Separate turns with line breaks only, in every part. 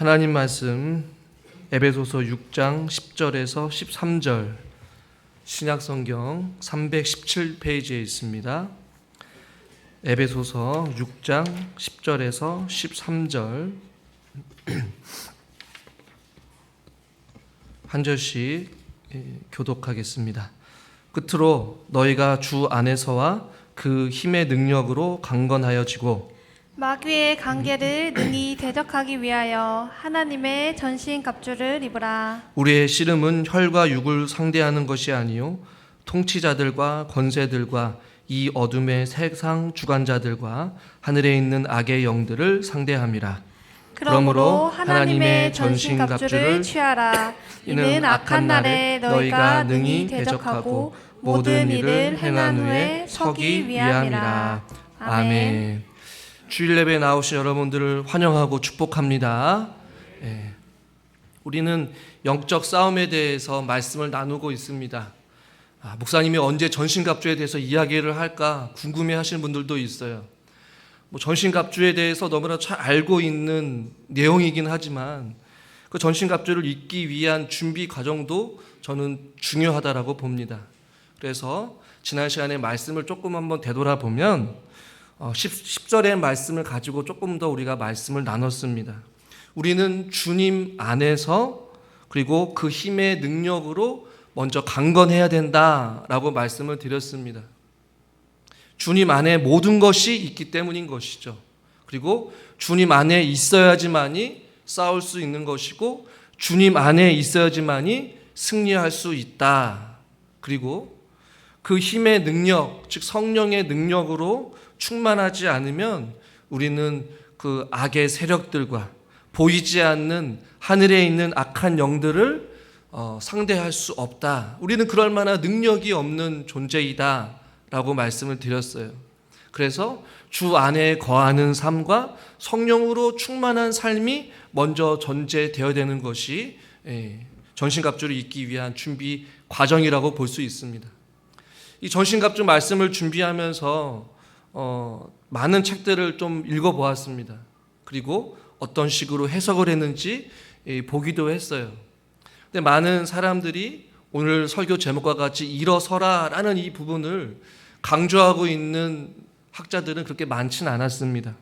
하나님 말씀 에베소서 6장 10절에서 13절 신약성경 317페이지에 있습니다. 에베소서 6장 10절에서 13절 한 절씩 교독하겠습니다. 끝으로 너희가 주 안에서와 그 힘의 능력으로 강건하여지고
마귀의 관계를 능히 대적하기 위하여 하나님의 전신 갑주를 입으라.
우리의 씨름은 혈과 육을 상대하는 것이 아니요 통치자들과 권세들과 이 어둠의 세상 주관자들과 하늘에 있는 악의 영들을 상대함이라.
그러므로 하나님의 전신 갑주를 취하라. 이는 악한 날에 너희가 능히 대적하고 모든 일을 행한 후에 서기 위함이라. 아멘.
주일 예배에 나오신 여러분들을 환영하고 축복합니다. 우리는 영적 싸움에 대해서 말씀을 나누고 있습니다. 목사님이 언제 전신갑주에 대해서 이야기를 할까 궁금해 하시는 분들도 있어요. 전신갑주에 대해서 너무나 잘 알고 있는 내용이긴 하지만 그 전신갑주를 입기 위한 준비 과정도 저는 중요하다라고 봅니다. 그래서 지난 시간에 말씀을 조금 한번 되돌아보면 10절의 말씀을 가지고 조금 더 우리가 말씀을 나눴습니다. 우리는 주님 안에서 그리고 그 힘의 능력으로 먼저 강건해야 된다라고 말씀을 드렸습니다. 주님 안에 모든 것이 있기 때문인 것이죠. 그리고 주님 안에 있어야지만이 싸울 수 있는 것이고 주님 안에 있어야지만이 승리할 수 있다. 그리고 그 힘의 능력, 즉 성령의 능력으로 충만하지 않으면 우리는 그 악의 세력들과 보이지 않는 하늘에 있는 악한 영들을 상대할 수 없다. 우리는 그럴 만한 능력이 없는 존재이다 라고 말씀을 드렸어요. 그래서 주 안에 거하는 삶과 성령으로 충만한 삶이 먼저 전제되어야 되는 것이 전신갑주를 입기 위한 준비 과정이라고 볼 수 있습니다. 이 전신갑주 말씀을 준비하면서 많은 책들을 좀 읽어보았습니다. 그리고 어떤 식으로 해석을 했는지 보기도 했어요. 근데 많은 사람들이 오늘 설교 제목과 같이 일어서라 라는 이 부분을 강조하고 있는 학자들은 그렇게 많지는 않았습니다.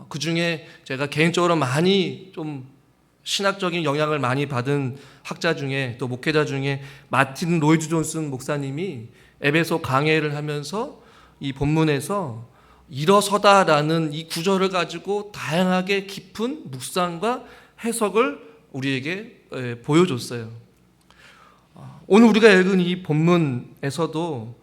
그 중에 제가 개인적으로 많이 좀 신학적인 영향을 많이 받은 학자 중에 또 목회자 중에 마틴 로이드 존슨 목사님이 에베소 강해를 하면서 이 본문에서 일어서다라는 이 구절을 가지고 다양하게 깊은 묵상과 해석을 우리에게 보여줬어요. 오늘 우리가 읽은 이 본문에서도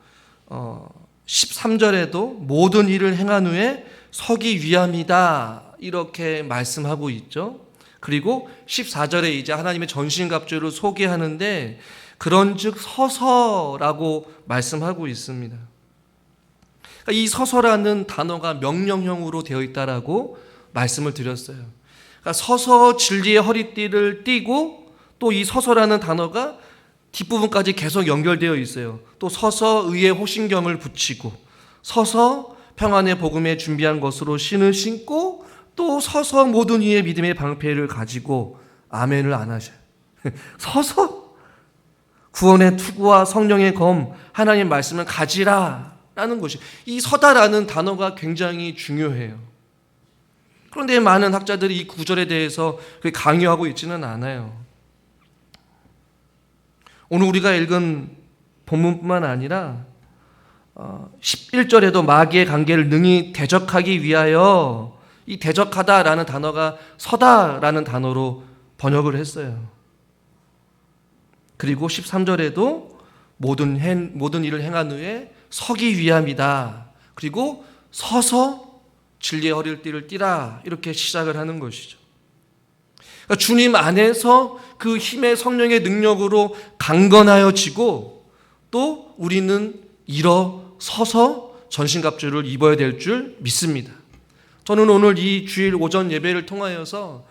13절에도 모든 일을 행한 후에 서기 위함이다 이렇게 말씀하고 있죠. 그리고 14절에 이제 하나님의 전신갑주를 소개하는데 그런즉 서서라고 말씀하고 있습니다. 이 서서라는 단어가 명령형으로 되어 있다라고 말씀을 드렸어요. 그러니까 서서 진리의 허리띠를 띠고 또 이 서서라는 단어가 뒷부분까지 계속 연결되어 있어요. 또 서서 의의 호신경을 붙이고 서서 평안의 복음에 준비한 것으로 신을 신고 또 서서 모든 이의 믿음의 방패를 가지고 아멘을 안 하셔요. 서서 구원의 투구와 성령의 검 하나님의 말씀을 가지라 라는 것이 이 서다라는 단어가 굉장히 중요해요. 그런데 많은 학자들이 이 구절에 대해서 강요하고 있지는 않아요. 오늘 우리가 읽은 본문뿐만 아니라 11절에도 마귀의 관계를 능히 대적하기 위하여 이 대적하다라는 단어가 서다라는 단어로 번역을 했어요. 그리고 13절에도 모든 일을 행한 후에 서기 위함이다. 그리고 서서 진리의 허리띠를 띠라 이렇게 시작을 하는 것이죠. 그러니까 주님 안에서 그 힘의 성령의 능력으로 강건하여지고 또 우리는 일어서서 전신갑주를 입어야 될 줄 믿습니다. 저는 오늘 이 주일 오전 예배를 통하여서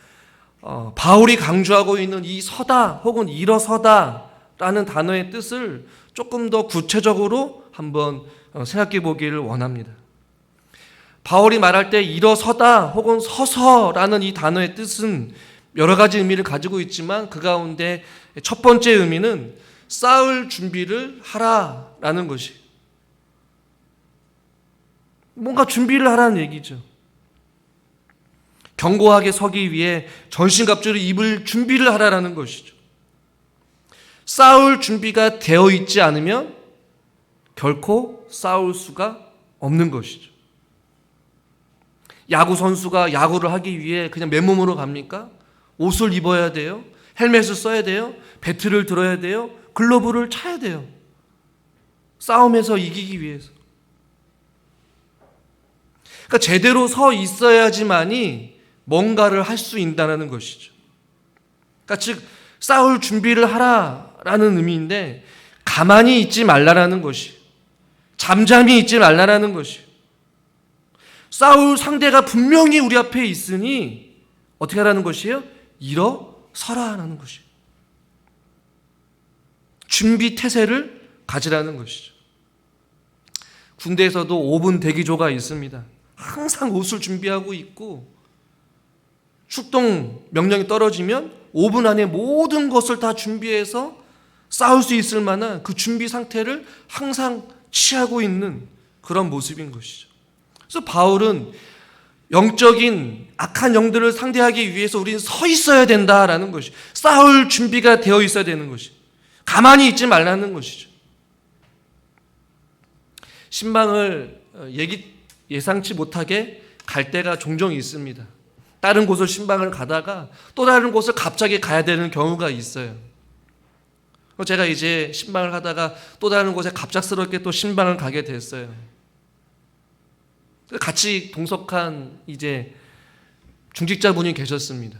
바울이 강조하고 있는 이 서다 혹은 일어서다라는 단어의 뜻을 조금 더 구체적으로 한번 생각해 보기를 원합니다. 바울이 말할 때 일어서다 혹은 서서라는 이 단어의 뜻은 여러 가지 의미를 가지고 있지만 그 가운데 첫 번째 의미는 싸울 준비를 하라라는 것이, 뭔가 준비를 하라는 얘기죠. 견고하게 서기 위해 전신갑주를 입을 준비를 하라라는 것이죠. 싸울 준비가 되어 있지 않으면 결코 싸울 수가 없는 것이죠. 야구 선수가 야구를 하기 위해 그냥 맨몸으로 갑니까? 옷을 입어야 돼요. 헬멧을 써야 돼요. 배트를 들어야 돼요. 글러브를 차야 돼요. 싸움에서 이기기 위해서. 그러니까 제대로 서 있어야지만이 뭔가를 할 수 있다는 것이죠. 그러니까 즉 싸울 준비를 하라라는 의미인데, 가만히 있지 말라라는 것이, 잠잠히 있지 말라라는 것이, 싸울 상대가 분명히 우리 앞에 있으니 어떻게 하라는 것이에요? 일어서라라는 것이, 준비 태세를 가지라는 것이죠. 군대에서도 5분 대기조가 있습니다. 항상 옷을 준비하고 있고, 출동 명령이 떨어지면 5분 안에 모든 것을 다 준비해서 싸울 수 있을 만한 그 준비 상태를 항상 취하고 있는 그런 모습인 것이죠. 그래서 바울은 영적인 악한 영들을 상대하기 위해서 우리는 서 있어야 된다라는 것이, 싸울 준비가 되어 있어야 되는 것이, 가만히 있지 말라는 것이죠. 신방을 예상치 못하게 갈 때가 종종 있습니다. 다른 곳을 신방을 가다가 또 다른 곳을 갑자기 가야 되는 경우가 있어요. 제가 이제 신방을 하다가 또 다른 곳에 갑작스럽게 또 신방을 가게 됐어요. 같이 동석한 이제 중직자분이 계셨습니다.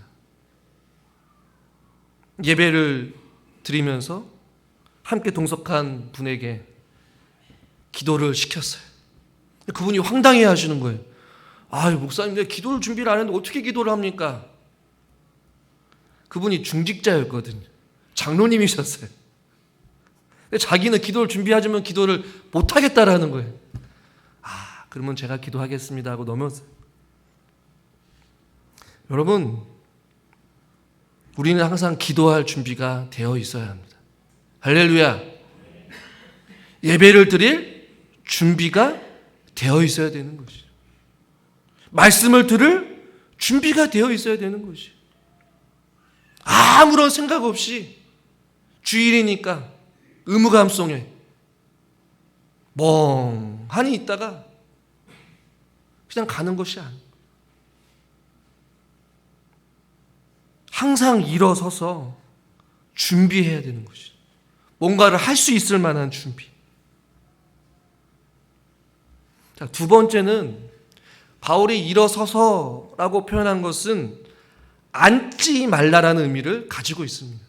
예배를 드리면서 함께 동석한 분에게 기도를 시켰어요. 그분이 황당해 하시는 거예요. 아유, 목사님, 내가 기도를 준비를 안 했는데 어떻게 기도를 합니까? 그분이 중직자였거든요. 장로님이셨어요. 근데 자기는 기도를 준비하자면 기도를 못 하겠다라는 거예요. 아, 그러면 제가 기도하겠습니다 하고 넘었어요. 여러분, 우리는 항상 기도할 준비가 되어 있어야 합니다. 할렐루야. 예배를 드릴 준비가 되어 있어야 되는 것이죠. 말씀을 들을 준비가 되어 있어야 되는 것이, 아무런 생각 없이 주일이니까 의무감성에 멍하니 있다가 그냥 가는 것이 아니에요. 항상 일어서서 준비해야 되는 것이, 뭔가를 할 수 있을 만한 준비. 자, 두 번째는 바울이 일어서서라고 표현한 것은 앉지 말라라는 의미를 가지고 있습니다.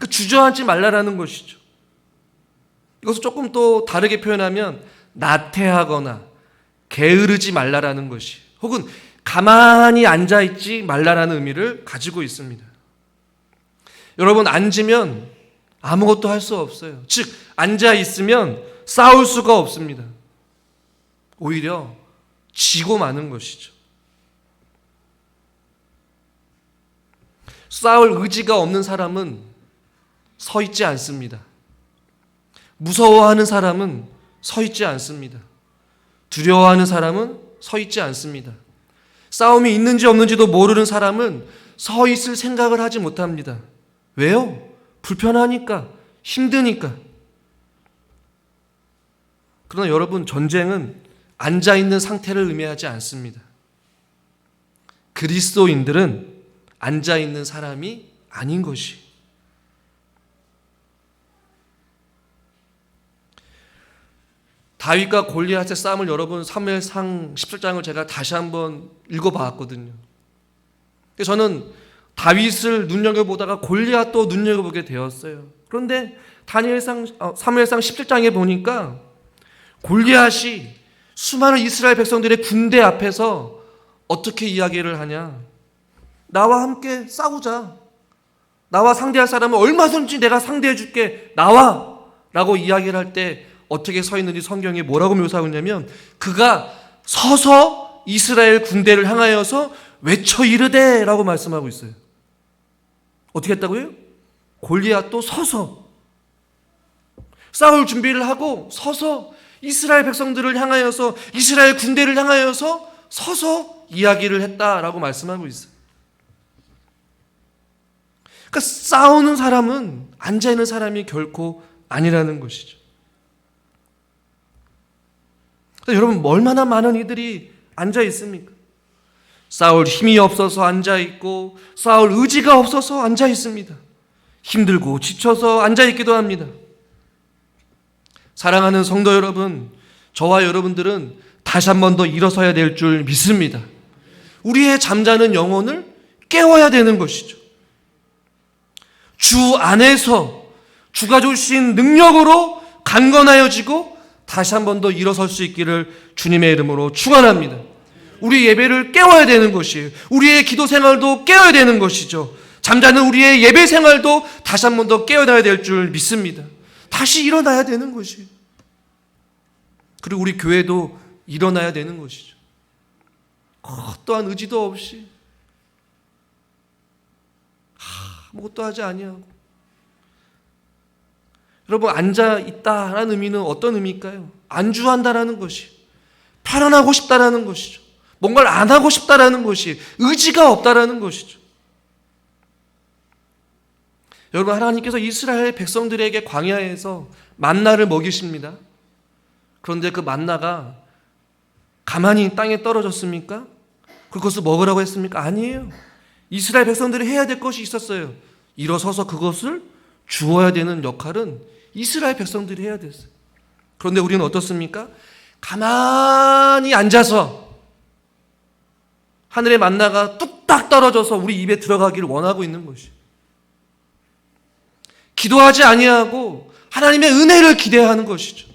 주저앉지 말라라는 것이죠. 이것을 조금 또 다르게 표현하면 나태하거나 게으르지 말라라는 것이, 혹은 가만히 앉아있지 말라라는 의미를 가지고 있습니다. 여러분, 앉으면 아무것도 할 수 없어요. 즉, 앉아있으면 싸울 수가 없습니다. 오히려 지고 마는 것이죠. 싸울 의지가 없는 사람은 서 있지 않습니다. 무서워하는 사람은 서 있지 않습니다. 두려워하는 사람은 서 있지 않습니다. 싸움이 있는지 없는지도 모르는 사람은 서 있을 생각을 하지 못합니다. 왜요? 불편하니까, 힘드니까. 그러나 여러분, 전쟁은 앉아있는 상태를 의미하지 않습니다. 그리스도인들은 앉아있는 사람이 아닌 것이. 다윗과 골리앗의 싸움을 여러분 사무엘상 17장을 제가 다시 한번 읽어봤거든요. 저는 다윗을 눈여겨보다가 골리앗도 눈여겨보게 되었어요. 그런데 사무엘상 17장에 보니까 골리앗이 수많은 이스라엘 백성들의 군대 앞에서 어떻게 이야기를 하냐. 나와 함께 싸우자. 나와 상대할 사람은 얼마든지 내가 상대해 줄게. 나와! 라고 이야기를 할 때 어떻게 서 있는지 성경에 뭐라고 묘사하고 있냐면 그가 서서 이스라엘 군대를 향하여서 외쳐 이르되 라고 말씀하고 있어요. 어떻게 했다고요? 골리앗도 서서 싸울 준비를 하고 서서 이스라엘 백성들을 향하여서 이스라엘 군대를 향하여서 서서 이야기를 했다라고 말씀하고 있어요. 그러니까 싸우는 사람은 앉아있는 사람이 결코 아니라는 것이죠. 여러분 얼마나 많은 이들이 앉아 있습니까? 싸울 힘이 없어서 앉아 있고 싸울 의지가 없어서 앉아 있습니다. 힘들고 지쳐서 앉아 있기도 합니다. 사랑하는 성도 여러분, 저와 여러분들은 다시 한 번 더 일어서야 될 줄 믿습니다. 우리의 잠자는 영혼을 깨워야 되는 것이죠. 주 안에서 주가 주신 능력으로 강건하여지고 다시 한 번 더 일어설 수 있기를 주님의 이름으로 축원합니다. 우리 예배를 깨워야 되는 것이에요. 우리의 기도 생활도 깨워야 되는 것이죠. 잠자는 우리의 예배 생활도 다시 한 번 더 깨어나야 될 줄 믿습니다. 다시 일어나야 되는 것이에요. 그리고 우리 교회도 일어나야 되는 것이죠. 어떠한 의지도 없이 아무것도 하지 아니하고. 여러분 앉아있다라는 의미는 어떤 의미일까요? 안주한다라는 것이 편안하고 싶다라는 것이죠. 뭔가를 안 하고 싶다라는 것이 의지가 없다라는 것이죠. 여러분 하나님께서 이스라엘 백성들에게 광야에서 만나를 먹이십니다. 그런데 그 만나가 가만히 땅에 떨어졌습니까? 그것을 먹으라고 했습니까? 아니에요. 이스라엘 백성들이 해야 될 것이 있었어요. 일어서서 그것을 주어야 되는 역할은 이스라엘 백성들이 해야 됐어요. 그런데 우리는 어떻습니까? 가만히 앉아서 하늘의 만나가 뚝딱 떨어져서 우리 입에 들어가기를 원하고 있는 것이. 기도하지 아니하고 하나님의 은혜를 기대하는 것이죠.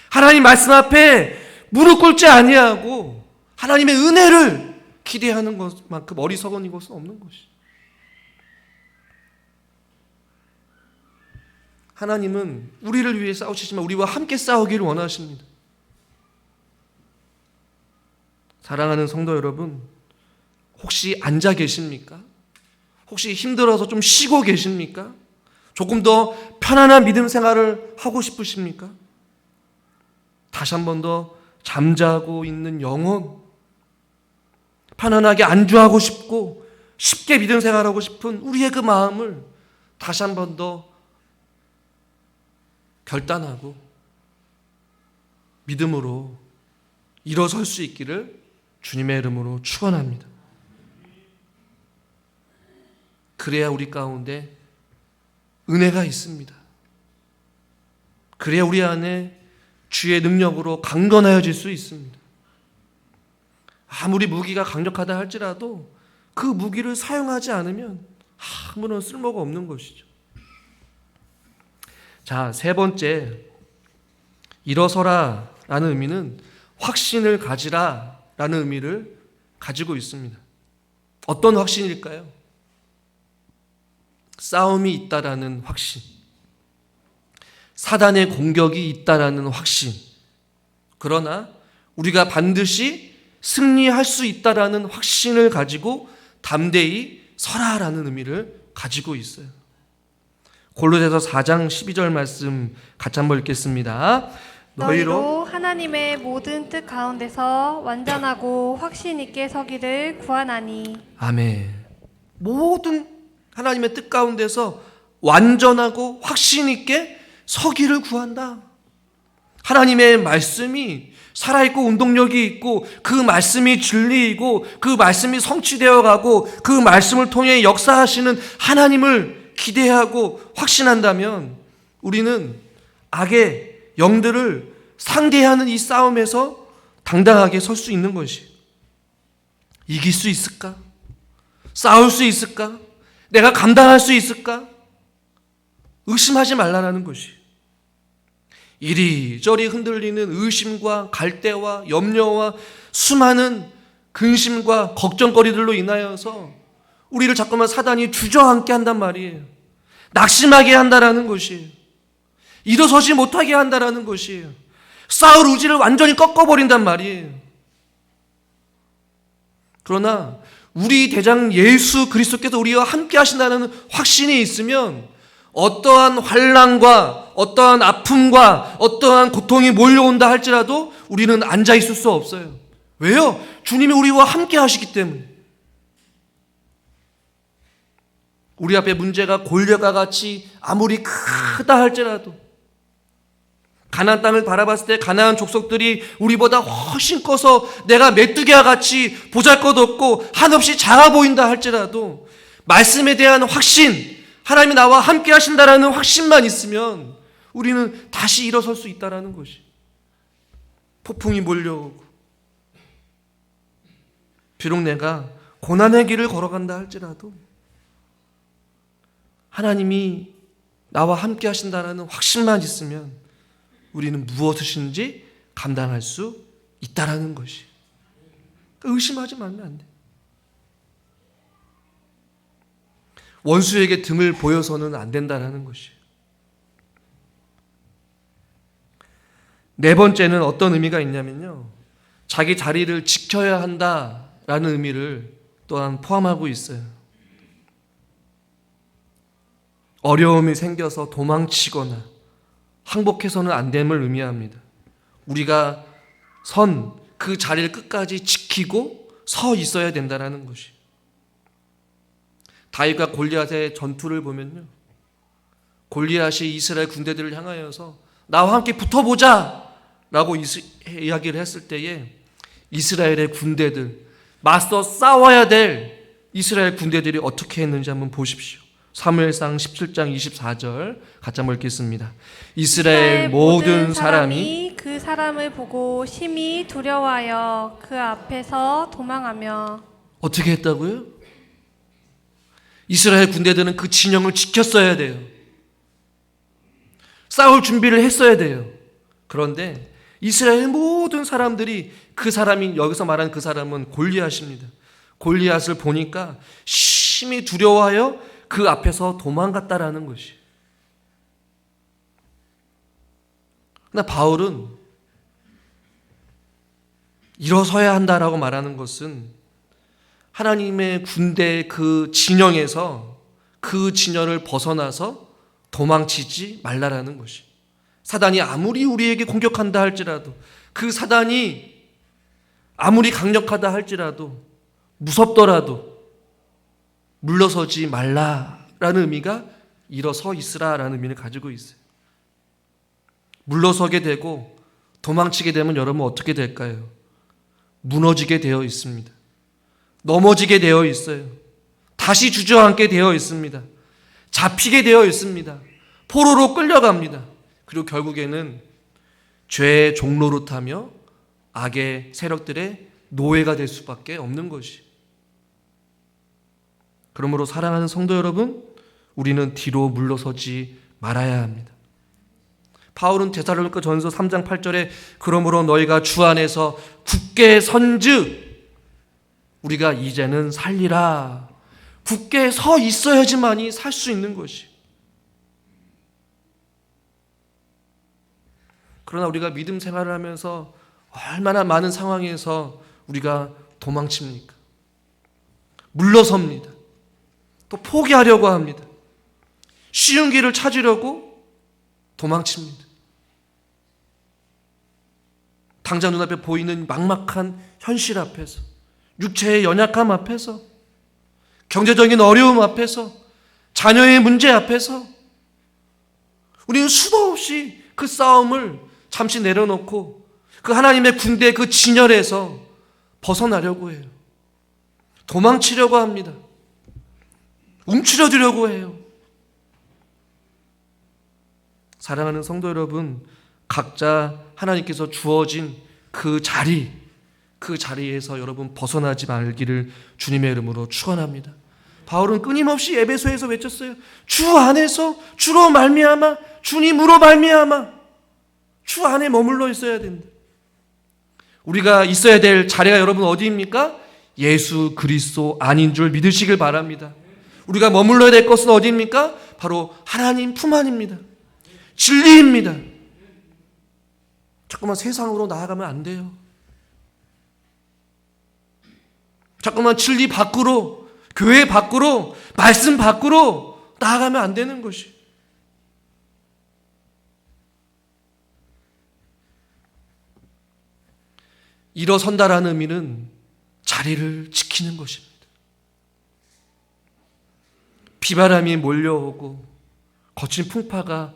하나님 말씀 앞에 무릎 꿇지 아니하고 하나님의 은혜를 기대하는 것만큼 어리석은 이것은 없는 것이죠. 하나님은 우리를 위해 싸우시지만 우리와 함께 싸우기를 원하십니다. 사랑하는 성도 여러분, 혹시 앉아 계십니까? 혹시 힘들어서 좀 쉬고 계십니까? 조금 더 편안한 믿음 생활을 하고 싶으십니까? 다시 한 번 더 잠자고 있는 영혼, 편안하게 안주하고 싶고 쉽게 믿음 생활하고 싶은 우리의 그 마음을 다시 한 번 더 결단하고 믿음으로 일어설 수 있기를 주님의 이름으로 축원합니다. 그래야 우리 가운데 은혜가 있습니다. 그래야 우리 안에 주의 능력으로 강건하여질 수 있습니다. 아무리 무기가 강력하다 할지라도 그 무기를 사용하지 않으면 아무런 쓸모가 없는 것이죠. 자, 세 번째, 일어서라 라는 의미는 확신을 가지라 라는 의미를 가지고 있습니다. 어떤 확신일까요? 싸움이 있다라는 확신, 사단의 공격이 있다라는 확신, 그러나 우리가 반드시 승리할 수 있다라는 확신을 가지고 담대히 서라라는 의미를 가지고 있어요. 골로새서 4장 12절 말씀 같이 한번 읽겠습니다.
너희로 하나님의 모든 뜻 가운데서 완전하고 확신 있게 서기를 구하나니.
아멘. 모든 하나님의 뜻 가운데서 완전하고 확신 있게 서기를 구한다. 하나님의 말씀이 살아있고 운동력이 있고 그 말씀이 진리이고 그 말씀이 성취되어 가고 그 말씀을 통해 역사하시는 하나님을 기대하고 확신한다면 우리는 악의 영들을 상대하는 이 싸움에서 당당하게 설 수 있는 것이. 이길 수 있을까? 싸울 수 있을까? 내가 감당할 수 있을까? 의심하지 말라라는 것이. 이리저리 흔들리는 의심과 갈대와 염려와 수많은 근심과 걱정거리들로 인하여서 우리를 자꾸만 사단이 주저앉게 한단 말이에요. 낙심하게 한다라는 것이에요. 일어서지 못하게 한다라는 것이에요. 싸울 의지를 완전히 꺾어버린단 말이에요. 그러나 우리 대장 예수 그리스도께서 우리와 함께 하신다는 확신이 있으면 어떠한 환난과 어떠한 아픔과 어떠한 고통이 몰려온다 할지라도 우리는 앉아 있을 수 없어요. 왜요? 주님이 우리와 함께 하시기 때문에. 우리 앞에 문제가 골리앗과 같이 아무리 크다 할지라도, 가나안 땅을 바라봤을 때 가나안 족속들이 우리보다 훨씬 커서 내가 메뚜기와 같이 보잘것없고 한없이 작아 보인다 할지라도 말씀에 대한 확신, 하나님이 나와 함께 하신다라는 확신만 있으면 우리는 다시 일어설 수 있다라는 것이. 폭풍이 몰려오고 비록 내가 고난의 길을 걸어간다 할지라도 하나님이 나와 함께 하신다라는 확신만 있으면 우리는 무엇이든지 감당할 수 있다라는 것이. 의심하지 말면 안 돼. 원수에게 등을 보여서는 안 된다라는 것이. 네 번째는 어떤 의미가 있냐면요, 자기 자리를 지켜야 한다라는 의미를 또한 포함하고 있어요. 어려움이 생겨서 도망치거나 항복해서는 안 됨을 의미합니다. 우리가 그 자리를 끝까지 지키고 서 있어야 된다는 것이. 다윗과 골리앗의 전투를 보면요, 골리앗이 이스라엘 군대들을 향하여서 나와 함께 붙어보자 라고 이야기를 했을 때에 이스라엘의 군대들, 맞서 싸워야 될 이스라엘 군대들이 어떻게 했는지 한번 보십시오. 사무엘상 17장 24절 같이 한번 읽겠습니다. 이스라엘 모든 사람이
그 사람을 보고 심히 두려워하여 그 앞에서 도망하며.
어떻게 했다고요? 이스라엘 군대들은 그 진영을 지켰어야 돼요. 싸울 준비를 했어야 돼요. 그런데 이스라엘 모든 사람들이, 그 사람이 여기서 말하는 그 사람은 골리앗입니다. 골리앗을 보니까 심히 두려워하여 그 앞에서 도망갔다라는 것이. 그러나 바울은 일어서야 한다라고 말하는 것은 하나님의 군대의 그 진영에서, 그 진영을 벗어나서 도망치지 말라라는 것이. 사단이 아무리 우리에게 공격한다 할지라도, 그 사단이 아무리 강력하다 할지라도, 무섭더라도 물러서지 말라라는 의미가 일어서 있으라라는 의미를 가지고 있어요. 물러서게 되고 도망치게 되면 여러분 어떻게 될까요? 무너지게 되어 있습니다. 넘어지게 되어 있어요. 다시 주저앉게 되어 있습니다. 잡히게 되어 있습니다. 포로로 끌려갑니다. 그리고 결국에는 죄의 종로로 타며 악의 세력들의 노예가 될 수밖에 없는 것이. 그러므로 사랑하는 성도 여러분, 우리는 뒤로 물러서지 말아야 합니다. 바울은 데살로니가 전서 3장 8절에 그러므로 너희가 주 안에서 굳게 선즉 우리가 이제는 살리라. 굳게 서 있어야지만이 살 수 있는 것이. 그러나 우리가 믿음 생활을 하면서 얼마나 많은 상황에서 우리가 도망칩니까? 물러섭니다. 또 포기하려고 합니다. 쉬운 길을 찾으려고 도망칩니다. 당장 눈앞에 보이는 막막한 현실 앞에서, 육체의 연약함 앞에서, 경제적인 어려움 앞에서, 자녀의 문제 앞에서 우리는 수도 없이 그 싸움을 잠시 내려놓고 그 하나님의 군대의 그 진열에서 벗어나려고 해요. 도망치려고 합니다. 움츠려두려고 해요. 사랑하는 성도 여러분, 각자 하나님께서 주어진 그 자리에서 여러분 벗어나지 말기를 주님의 이름으로 축원합니다. 바울은 끊임없이 에베소에서 외쳤어요. 주 안에서, 주로 말미암아, 주님으로 말미암아 주 안에 머물러 있어야 된다. 우리가 있어야 될 자리가 여러분 어디입니까? 예수 그리스도 안인 줄 믿으시길 바랍니다. 우리가 머물러야 될 것은 어디입니까? 바로 하나님 품 안입니다. 진리입니다. 자꾸만 세상으로 나아가면 안 돼요. 자꾸만 진리 밖으로, 교회 밖으로, 말씀 밖으로 나아가면 안 되는 것이. 일어선다라는 의미는 자리를 지키는 것입니다. 비바람이 몰려오고 거친 풍파가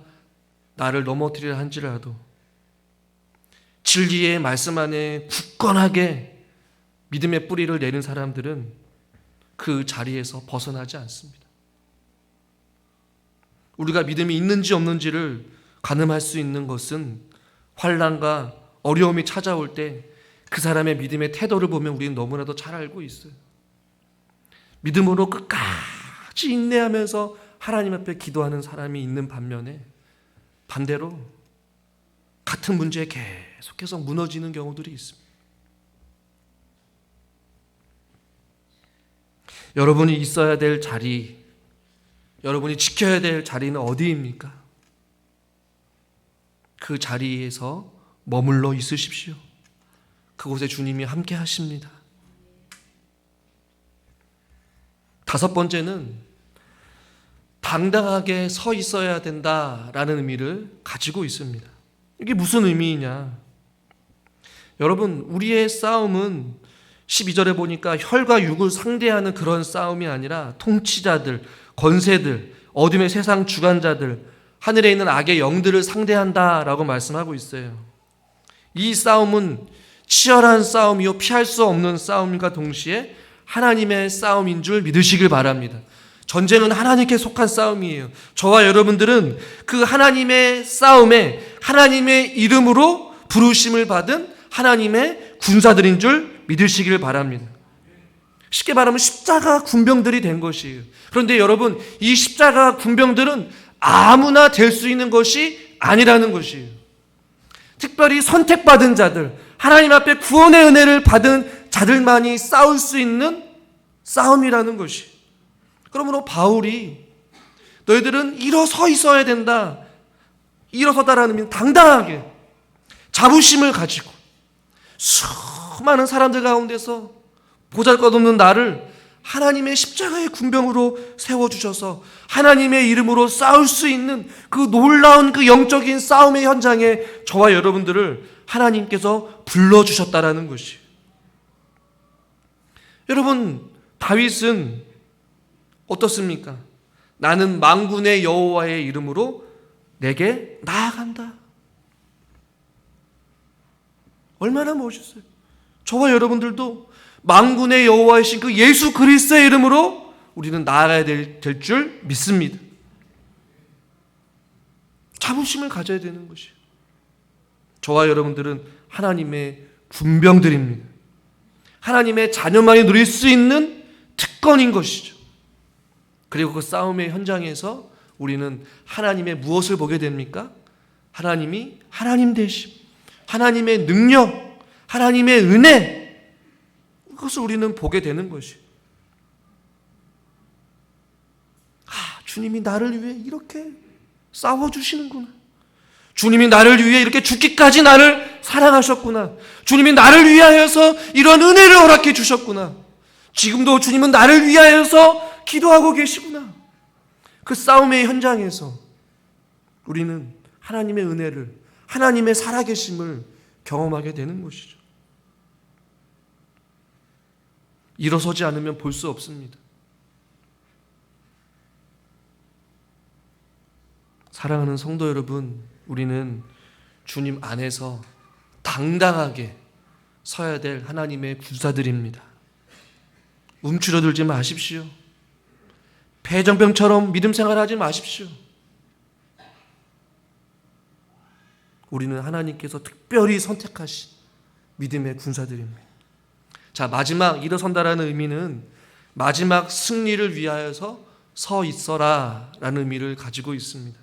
나를 넘어뜨리려 한지라도 진리의 말씀 안에 굳건하게 믿음의 뿌리를 내는 사람들은 그 자리에서 벗어나지 않습니다. 우리가 믿음이 있는지 없는지를 가늠할 수 있는 것은 환난과 어려움이 찾아올 때 그 사람의 믿음의 태도를 보면 우리는 너무나도 잘 알고 있어요. 믿음으로 끝까지 인내하면서 하나님 앞에 기도하는 사람이 있는 반면에 반대로 같은 문제에 계속해서 무너지는 경우들이 있습니다. 여러분이 있어야 될 자리, 여러분이 지켜야 될 자리는 어디입니까? 그 자리에서 머물러 있으십시오. 그곳에 주님이 함께 하십니다. 다섯 번째는 당당하게 서 있어야 된다라는 의미를 가지고 있습니다. 이게 무슨 의미이냐? 여러분, 우리의 싸움은 12절에 보니까 혈과 육을 상대하는 그런 싸움이 아니라 통치자들, 권세들, 어둠의 세상 주관자들, 하늘에 있는 악의 영들을 상대한다라고 말씀하고 있어요. 이 싸움은 치열한 싸움이요 피할 수 없는 싸움과 동시에 하나님의 싸움인 줄 믿으시길 바랍니다. 전쟁은 하나님께 속한 싸움이에요. 저와 여러분들은 그 하나님의 싸움에 하나님의 이름으로 부르심을 받은 하나님의 군사들인 줄 믿으시길 바랍니다. 쉽게 말하면 십자가 군병들이 된 것이에요. 그런데 여러분, 이 십자가 군병들은 아무나 될 수 있는 것이 아니라는 것이에요. 특별히 선택받은 자들, 하나님 앞에 구원의 은혜를 받은 자들만이 싸울 수 있는 싸움이라는 것이. 그러므로 바울이 너희들은 일어서 있어야 된다. 일어서다라는 의미는 당당하게 자부심을 가지고 수많은 사람들 가운데서 보잘것없는 나를 하나님의 십자가의 군병으로 세워주셔서 하나님의 이름으로 싸울 수 있는 그 놀라운 그 영적인 싸움의 현장에 저와 여러분들을 하나님께서 불러주셨다라는 것이. 여러분, 다윗은 어떻습니까? 나는 만군의 여호와의 이름으로 내게 나아간다. 얼마나 멋있어요. 저와 여러분들도 만군의 여호와이신 그 예수 그리스도의 이름으로 우리는 나아가야 될 줄 믿습니다. 자부심을 가져야 되는 것이에요. 저와 여러분들은 하나님의 군병들입니다. 하나님의 자녀만이 누릴 수 있는 특권인 것이죠. 그리고 그 싸움의 현장에서 우리는 하나님의 무엇을 보게 됩니까? 하나님이 하나님 되심, 하나님의 능력, 하나님의 은혜, 그것을 우리는 보게 되는 것이. 주님이 나를 위해 이렇게 싸워주시는구나. 주님이 나를 위해 이렇게 죽기까지 나를 사랑하셨구나. 주님이 나를 위하여서 이런 은혜를 허락해 주셨구나. 지금도 주님은 나를 위하여서 기도하고 계시구나. 그 싸움의 현장에서 우리는 하나님의 은혜를, 하나님의 살아계심을 경험하게 되는 것이죠. 일어서지 않으면 볼 수 없습니다. 사랑하는 성도 여러분, 우리는 주님 안에서 당당하게 서야 될 하나님의 군사들입니다. 움츠러들지 마십시오. 배정병처럼 믿음 생활하지 마십시오. 우리는 하나님께서 특별히 선택하신 믿음의 군사들입니다. 자, 마지막 일어선다라는 의미는 마지막 승리를 위하여서 서 있어라 라는 의미를 가지고 있습니다.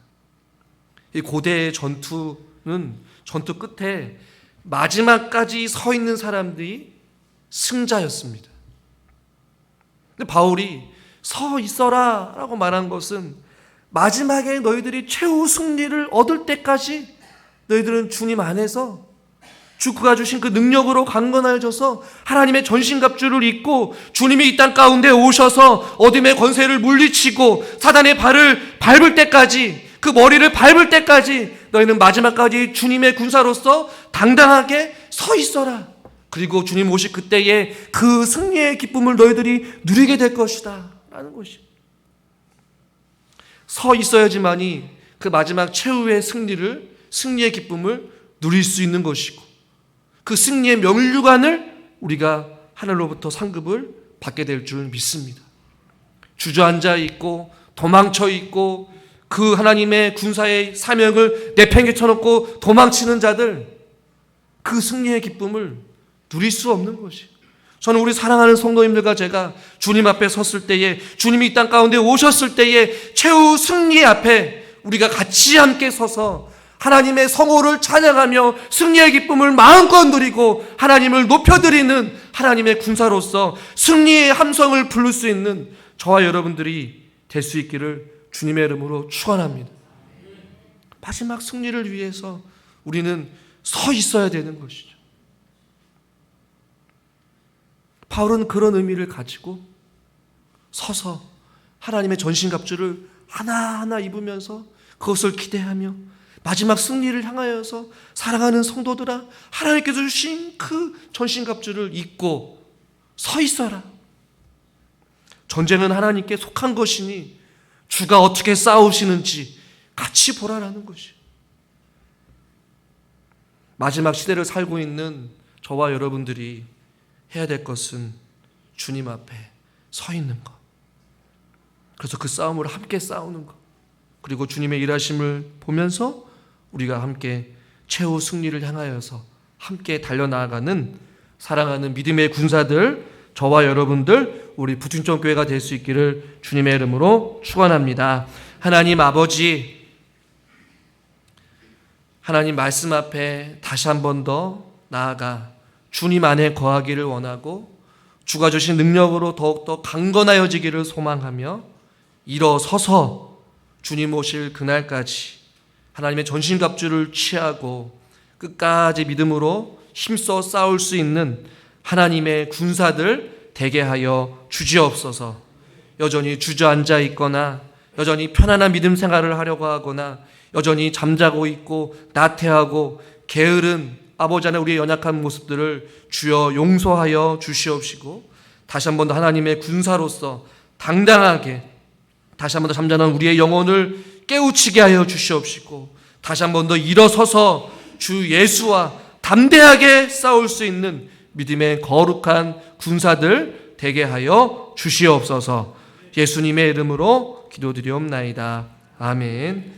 이 고대의 전투는 전투 끝에 마지막까지 서 있는 사람들이 승자였습니다. 근데 바울이 서 있어라 라고 말한 것은 마지막에 너희들이 최후 승리를 얻을 때까지 너희들은 주님 안에서 주가 주신 그 능력으로 강건하여져서 하나님의 전신갑주를 입고 주님이 이 땅 가운데 오셔서 어둠의 권세를 물리치고 사단의 발을 밟을 때까지, 그 머리를 밟을 때까지 너희는 마지막까지 주님의 군사로서 당당하게 서 있어라. 그리고 주님 오실 그때에 그 승리의 기쁨을 너희들이 누리게 될 것이다 라는 것이. 서 있어야지만이 그 마지막 최후의 승리의 기쁨을 누릴 수 있는 것이고, 그 승리의 면류관을 우리가 하늘로부터 상급을 받게 될 줄 믿습니다. 주저앉아 있고 도망쳐 있고 그 하나님의 군사의 사명을 내팽개쳐놓고 도망치는 자들, 그 승리의 기쁨을 누릴 수 없는 것이. 저는 우리 사랑하는 성도님들과 제가 주님 앞에 섰을 때에, 주님이 이 땅 가운데 오셨을 때에 최후 승리 앞에 우리가 같이 함께 서서 하나님의 성호를 찬양하며 승리의 기쁨을 마음껏 누리고 하나님을 높여드리는 하나님의 군사로서 승리의 함성을 부를 수 있는 저와 여러분들이 될 수 있기를 주님의 이름으로 축원합니다. 마지막 승리를 위해서 우리는 서 있어야 되는 것이죠. 바울은 그런 의미를 가지고 서서 하나님의 전신갑주를 하나하나 입으면서 그것을 기대하며 마지막 승리를 향하여서 사랑하는 성도들아, 하나님께서 주신 그 전신갑주를 입고 서 있어라. 전쟁은 하나님께 속한 것이니 주가 어떻게 싸우시는지 같이 보라라는 것이. 마지막 시대를 살고 있는 저와 여러분들이 해야 될 것은 주님 앞에 서 있는 것. 그래서 그 싸움을 함께 싸우는 것. 그리고 주님의 일하심을 보면서 우리가 함께 최후 승리를 향하여서 함께 달려나가는 사랑하는 믿음의 군사들, 저와 여러분들, 우리 부춘천교회가 될 수 있기를 주님의 이름으로 축원합니다. 하나님 아버지, 하나님 말씀 앞에 다시 한 번 더 나아가 주님 안에 거하기를 원하고 주가 주신 능력으로 더욱더 강건하여지기를 소망하며 일어서서 주님 오실 그날까지 하나님의 전신갑주를 취하고 끝까지 믿음으로 힘써 싸울 수 있는 하나님의 군사들 되게 하여 주시옵소서. 여전히 주저앉아 있거나 여전히 편안한 믿음 생활을 하려고 하거나 여전히 잠자고 있고 나태하고 게으른 아버지 안에 우리의 연약한 모습들을 주여 용서하여 주시옵시고 다시 한 번 더 하나님의 군사로서 당당하게 다시 한 번 더 잠자는 우리의 영혼을 깨우치게 하여 주시옵시고 다시 한 번 더 일어서서 주 예수와 담대하게 싸울 수 있는 믿음의 거룩한 군사들 되게 하여 주시옵소서. 예수님의 이름으로 기도드리옵나이다. 아멘.